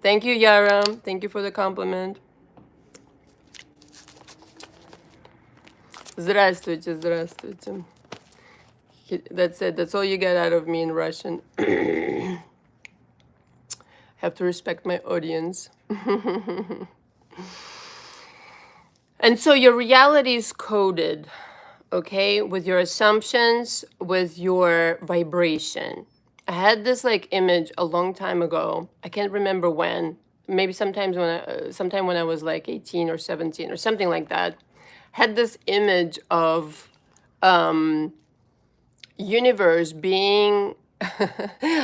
Thank you, Yara. Thank you for the compliment. Здравствуйте, здравствуйте. That's it. That's all you get out of me in Russian. Have to respect my audience. And so your reality is coded, okay, with your assumptions, with your vibration. I had this like image a long time ago. I can't remember when. Maybe sometime when I was like 18 or 17 or something like that. Had this image of universe being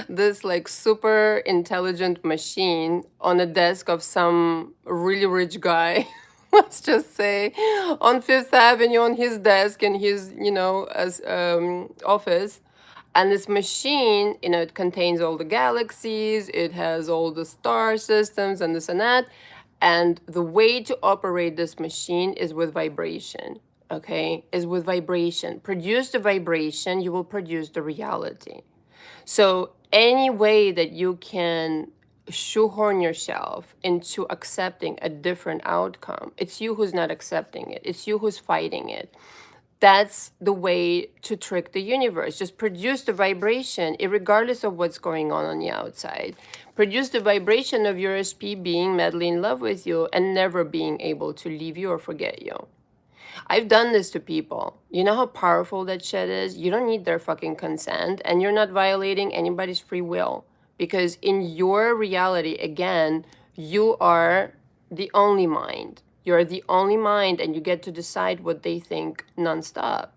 this like super intelligent machine on a desk of some really rich guy. Let's just say on Fifth Avenue on his desk in his, as office. And this machine, it contains all the galaxies, it has all the star systems and this and that. And the way to operate this machine is with vibration, okay? Is with vibration. Produce the vibration, you will produce the reality. So any way that you can shoehorn yourself into accepting a different outcome, it's you who's not accepting it. It's you who's fighting it. That's the way to trick the universe. Just produce the vibration, regardless of what's going on the outside. Produce the vibration of your SP being madly in love with you and never being able to leave you or forget you. I've done this to people. You know how powerful that shit is? You don't need their fucking consent, and you're not violating anybody's free will. Because in your reality, again, you are the only mind. You're the only mind, and you get to decide what they think nonstop.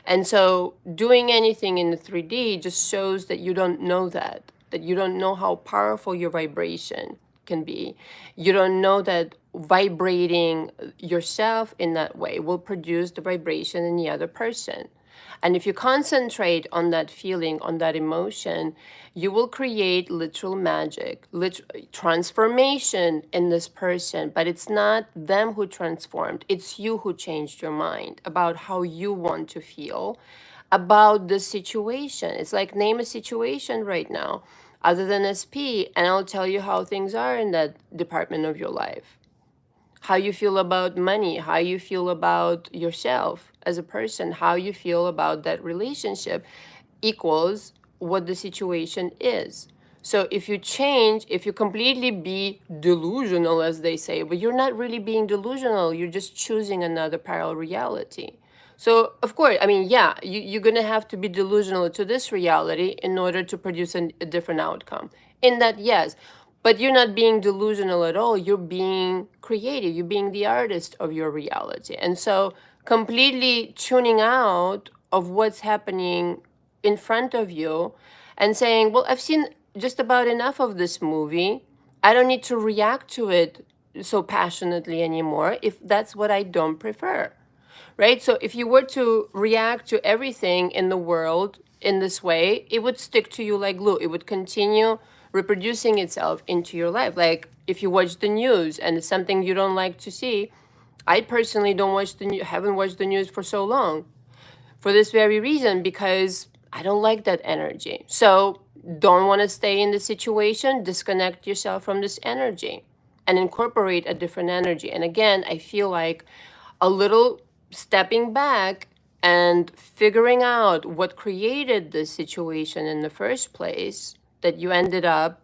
And so doing anything in the 3D just shows that you don't know that you don't know how powerful your vibration can be. You don't know that vibrating yourself in that way will produce the vibration in the other person. And if you concentrate on that feeling, on that emotion, you will create literal magic, transformation in this person. But it's not them who transformed, it's you who changed your mind about how you want to feel about the situation. It's like, name a situation right now other than SP, and I'll tell you how things are in that department of your life. How you feel about money, how you feel about yourself as a person, how you feel about that relationship equals what the situation is. So if you change, if you completely be delusional, as they say, but you're not really being delusional, you're just choosing another parallel reality. So, of course, I mean, yeah, you're going to have to be delusional to this reality in order to produce a different outcome. In that, yes. But you're not being delusional at all. You're being creative. You're being the artist of your reality. And so completely tuning out of what's happening in front of you and saying, well, I've seen just about enough of this movie. I don't need to react to it so passionately anymore if that's what I don't prefer. Right? So if you were to react to everything in the world in this way, it would stick to you like glue. It would continue reproducing itself into your life. Like if you watch the news and it's something you don't like to see, I personally haven't watched the news for so long for this very reason, because I don't like that energy. So don't want to stay in the situation, disconnect yourself from this energy and incorporate a different energy. And again, I feel like a little stepping back and figuring out what created this situation in the first place, that you ended up,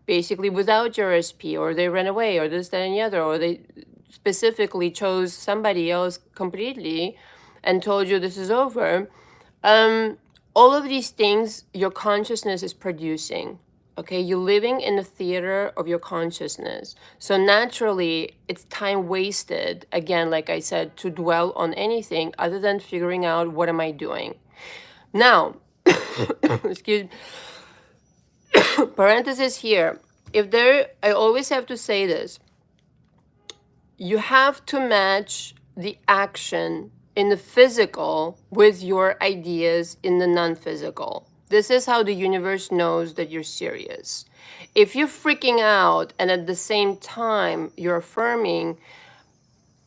basically without your SP, or they ran away, or this, that, and the other, or they specifically chose somebody else completely and told you this is over, all of these things your consciousness is producing. Okay, you're living in the theater of your consciousness. So naturally, it's time wasted, again, like I said, to dwell on anything other than figuring out what am I doing. Now, excuse parenthesis here. I always have to say this. You have to match the action in the physical with your ideas in the non-physical. This is how the universe knows that you're serious. If you're freaking out and at the same time you're affirming,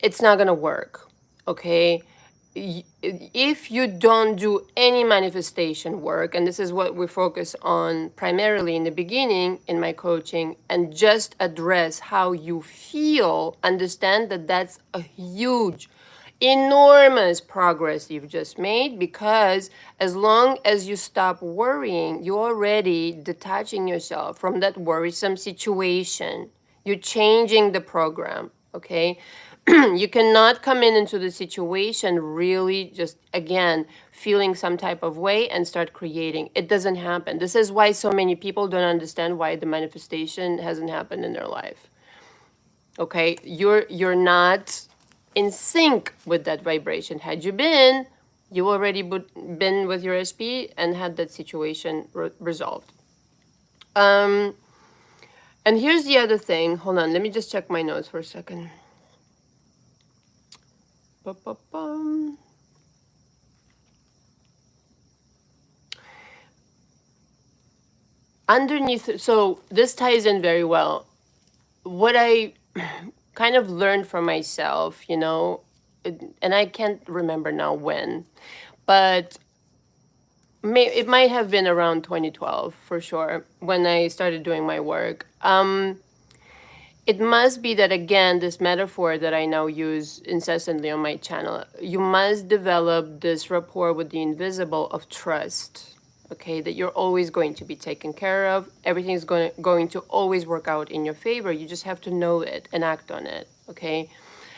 it's not going to work. Okay? If you don't do any manifestation work, and this is what we focus on primarily in the beginning in my coaching, and just address how you feel, understand that that's a huge, enormous progress you've just made, because as long as you stop worrying, you're already detaching yourself from that worrisome situation. You're changing the program, okay? You cannot come into the situation really just, again, feeling some type of way and start creating. It doesn't happen. This is why so many people don't understand why the manifestation hasn't happened in their life. Okay? You're not in sync with that vibration. Had you been, you already been with your SP and had that situation resolved. And here's the other thing. Hold on, let me just check my notes for a second. Ba-ba-bum. Underneath, so this ties in very well. What I kind of learned from myself, you know, and I can't remember now when, but it might have been around 2012 for sure when I started doing my work. It must be that, again, this metaphor that I now use incessantly on my channel, you must develop this rapport with the invisible of trust, okay, that you're always going to be taken care of. Everything's going to always work out in your favor. You just have to know it and act on it, okay?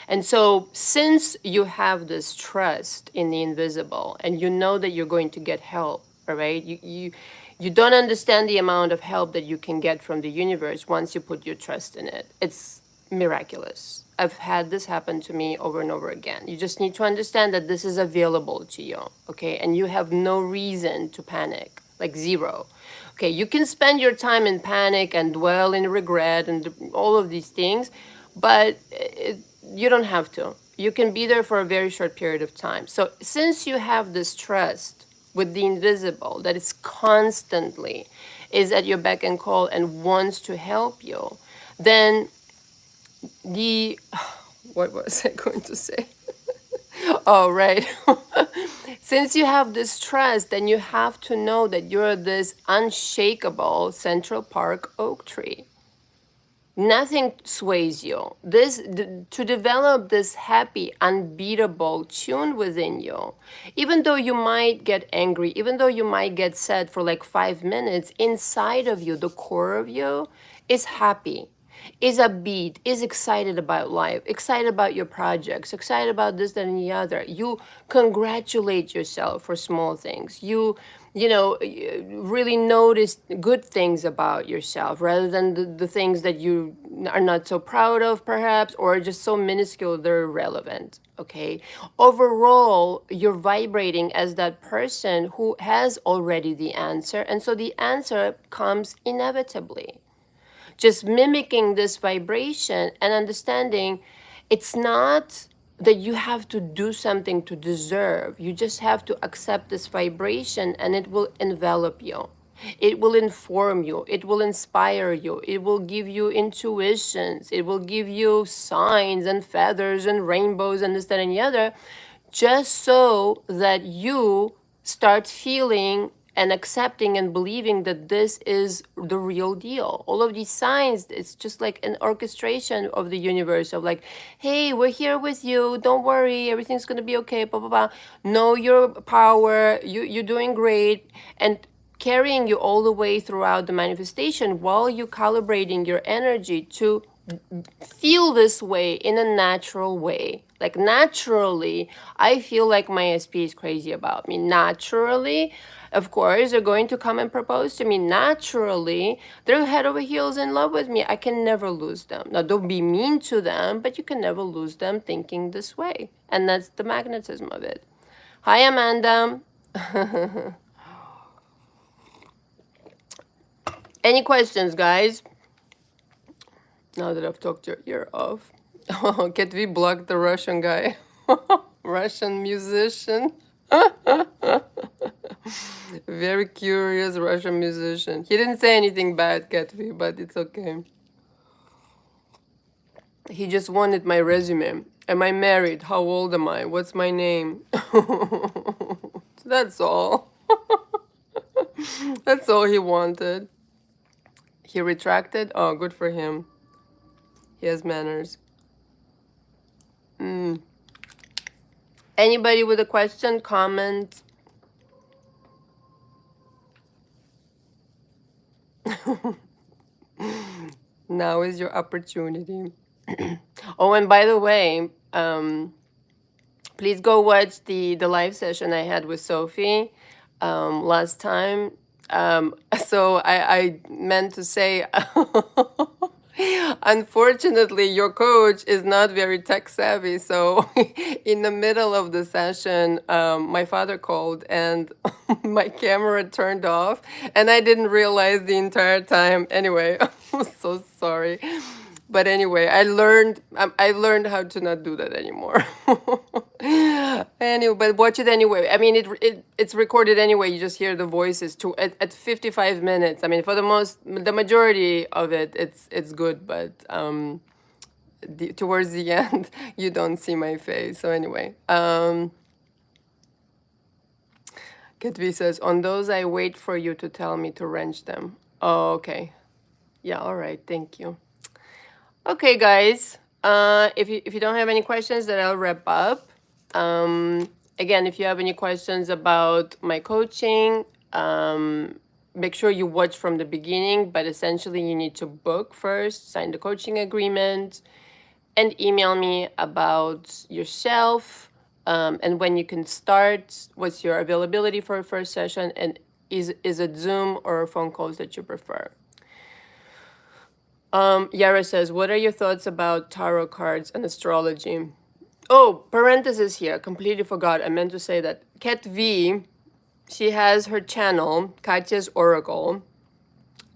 And so since you have this trust in the invisible and you know that you're going to get help, all right, you don't understand the amount of help that you can get from the universe once you put your trust in it. It's miraculous. I've had this happen to me over and over again. You just need to understand that this is available to you, okay? And you have no reason to panic, like zero. Okay, you can spend your time in panic and dwell in regret and all of these things, but you don't have to. You can be there for a very short period of time. So since you have this trust with the invisible that is constantly is at your beck and call and wants to help you, then what was I going to say? Oh, right. Since you have this trust, then you have to know that you're this unshakable Central Park oak tree. Nothing sways you. To develop this happy, unbeatable tune within you, even though you might get angry, even though you might get sad for like 5 minutes, inside of you, the core of you is happy, is upbeat, is excited about life, excited about your projects, excited about this, that, and the other. You congratulate yourself for small things. You know, really notice good things about yourself rather than the things that you are not so proud of, perhaps, or just so minuscule they're irrelevant, okay? Overall, you're vibrating as that person who has already the answer, and so the answer comes inevitably. Just mimicking this vibration and understanding it's not that you have to do something to deserve. You just have to accept this vibration and it will envelop you. It will inform you. It will inspire you. It will give you intuitions. It will give you signs and feathers and rainbows and this, that, and the other, just so that you start feeling and accepting and believing that this is the real deal. All of these signs, it's just like an orchestration of the universe of like, hey, we're here with you. Don't worry. Everything's going to be okay. Blah, blah, blah. Know your power. You're doing great. And carrying you all the way throughout the manifestation while you're calibrating your energy to feel this way in a natural way. Like naturally, I feel like my SP is crazy about me. Naturally, of course, they're going to come and propose to me. Naturally, they're head over heels in love with me. I can never lose them. Now, don't be mean to them, but you can never lose them thinking this way. And that's the magnetism of it. Hi, Amanda. Any questions, guys? Now that I've talked your ear off. Oh, Ketvi blocked the Russian guy. Russian musician. Very curious Russian musician. He didn't say anything bad, Ketvi, but it's okay. He just wanted my resume. Am I married? How old am I? What's my name? That's all. That's all he wanted. He retracted? Oh, good for him. He has manners. Anybody with a question, comment? Now is your opportunity. Oh, and by the way, please go watch the live session I had with Sophie last time. So I meant to say, unfortunately, your coach is not very tech savvy. So in the middle of the session, my father called and my camera turned off, and I didn't realize the entire time. Anyway, I'm so sorry. But anyway, I learned how to not do that anymore. Anyway, but watch it anyway. I mean, it's recorded anyway. You just hear the voices too at 55 minutes. I mean, for the majority of it, it's good, but towards the end, you don't see my face. So anyway, Ketvi says, on those, I wait for you to tell me to wrench them. Oh, okay. Yeah, all right. Thank you. Okay, guys. If you don't have any questions, then I'll wrap up. Again, if you have any questions about my coaching, make sure you watch from the beginning. But essentially, you need to book first, sign the coaching agreement, and email me about yourself and when you can start. What's your availability for a first session, and is it Zoom or phone calls that you prefer? Yara says, what are your thoughts about tarot cards and astrology? Oh, parenthesis here. Completely forgot. I meant to say that. Kat V, she has her channel, Katya's Oracle.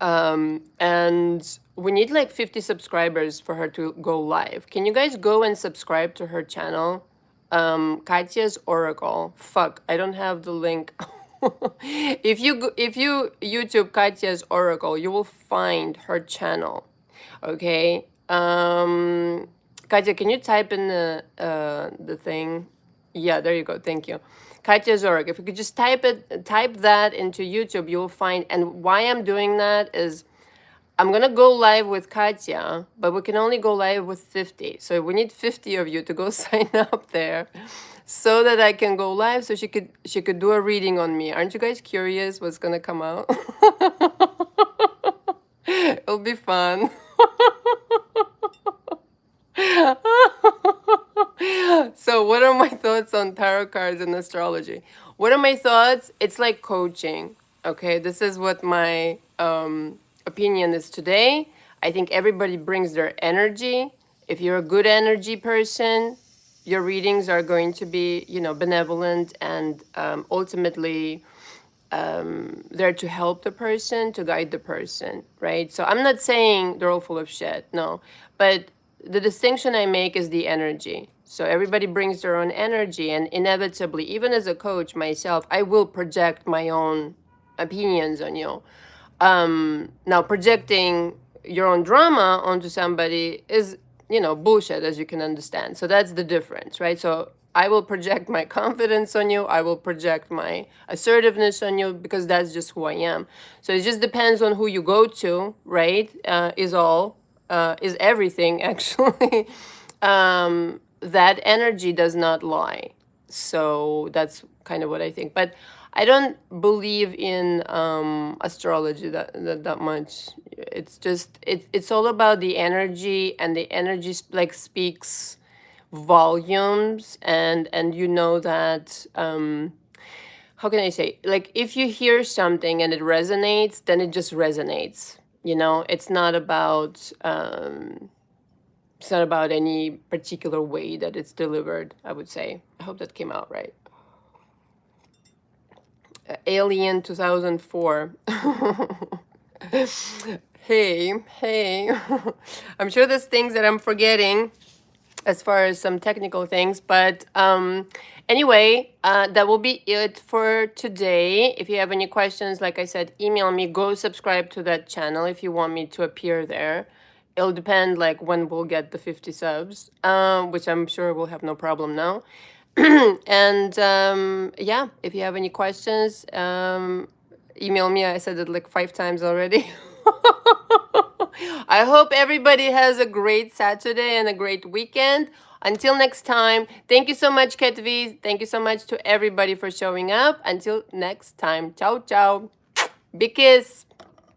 And we need like 50 subscribers for her to go live. Can you guys go and subscribe to her channel? Katya's Oracle. Fuck, I don't have the link. If you YouTube Katya's Oracle, you will find her channel. Okay. Katya, can you type in the thing? Yeah, there you go. Thank you. Katya Zorek. If you could just type that into YouTube, you'll find. And why I'm doing that is I'm gonna go live with Katya, but we can only go live with 50. So we need 50 of you to go sign up there, so that I can go live. So she could do a reading on me. Aren't you guys curious what's gonna come out? It'll be fun. So what are my thoughts on tarot cards and astrology? What are my thoughts? It's like coaching. Okay, this is what my opinion is today. I think everybody brings their energy. If you're a good energy person, your readings are going to be, benevolent and ultimately there to help the person, to guide the person, right? So I'm not saying they're all full of shit, no. But the distinction I make is the energy. So everybody brings their own energy, and inevitably, even as a coach myself, I will project my own opinions on you. Now, projecting your own drama onto somebody is, bullshit, as you can understand. So that's the difference, right? So I will project my confidence on you. I will project my assertiveness on you because that's just who I am. So it just depends on who you go to, right? Is everything actually. That energy does not lie. So that's kind of what I think. But I don't believe in astrology that much. It's just it's all about the energy, and the energy like speaks volumes, and you know that how can I say, like, if you hear something and it resonates, then it just resonates. You know, it's not about any particular way that it's delivered, I would say. I hope that came out right. Alien 2004. Hey. I'm sure there's things that I'm forgetting as far as some technical things, but anyway, that will be it for today. If you have any questions, like I said, email me. Go subscribe to that channel if you want me to appear there. It'll depend like when we'll get the 50 subs, which I'm sure we'll have no problem now. And yeah, if you have any questions, email me. I said it like 5 times already. I hope everybody has a great Saturday and a great weekend. Until next time, thank you so much, Ketvi. Thank you so much to everybody for showing up. Until next time, ciao, ciao. Big kiss.